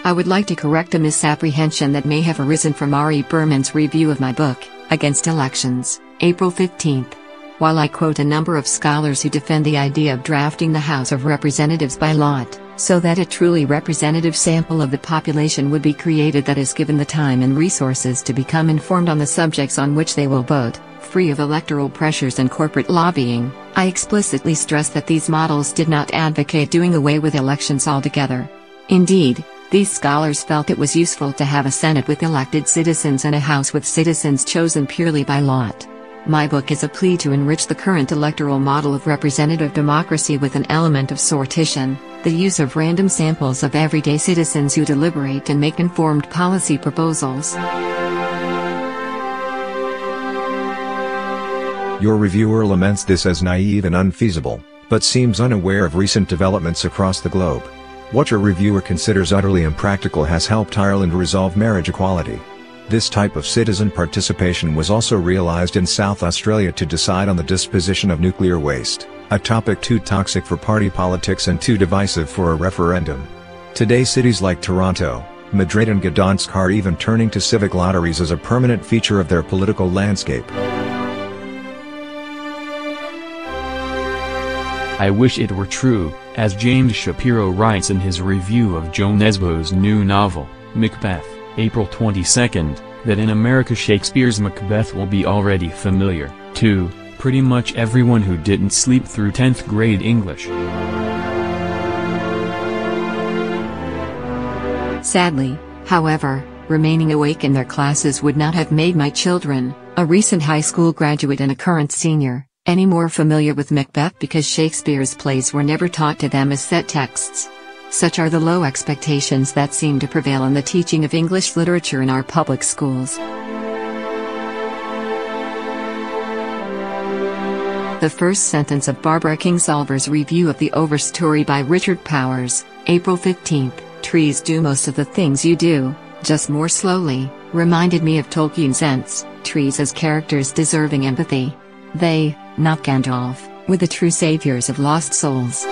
I would like to correct a misapprehension that may have arisen from R.E. Berman's review of my book, Against Elections, April 15. While I quote a number of scholars who defend the idea of drafting the House of Representatives by lot, so that a truly representative sample of the population would be created that is given the time and resources to become informed on the subjects on which they will vote, free of electoral pressures and corporate lobbying, I explicitly stress that these models did not advocate doing away with elections altogether. Indeed, these scholars felt it was useful to have a Senate with elected citizens and a House with citizens chosen purely by lot. My book is a plea to enrich the current electoral model of representative democracy with an element of sortition, the use of random samples of everyday citizens who deliberate and make informed policy proposals. Your reviewer laments this as naive and unfeasible, but seems unaware of recent developments across the globe. What your reviewer considers utterly impractical has helped Ireland resolve marriage equality. This type of citizen participation was also realized in South Australia to decide on the disposition of nuclear waste, a topic too toxic for party politics and too divisive for a referendum. Today cities like Toronto, Madrid and Gdansk are even turning to civic lotteries as a permanent feature of their political landscape. I wish it were true, as James Shapiro writes in his review of Joan Nesbo's new novel, Macbeth, April 22, that in America Shakespeare's Macbeth will be already familiar, to pretty much everyone who didn't sleep through 10th grade English. Sadly, however, remaining awake in their classes would not have made my children, a recent high school graduate and a current senior, any more familiar with Macbeth because Shakespeare's plays were never taught to them as set texts. Such are the low expectations that seem to prevail in the teaching of English literature in our public schools. The first sentence of Barbara Kingsolver's review of The Overstory by Richard Powers, April 15, "Trees do most of the things you do, just more slowly," reminded me of Tolkien's Ents, trees as characters deserving empathy. They, not Gandalf, were the true saviors of lost souls.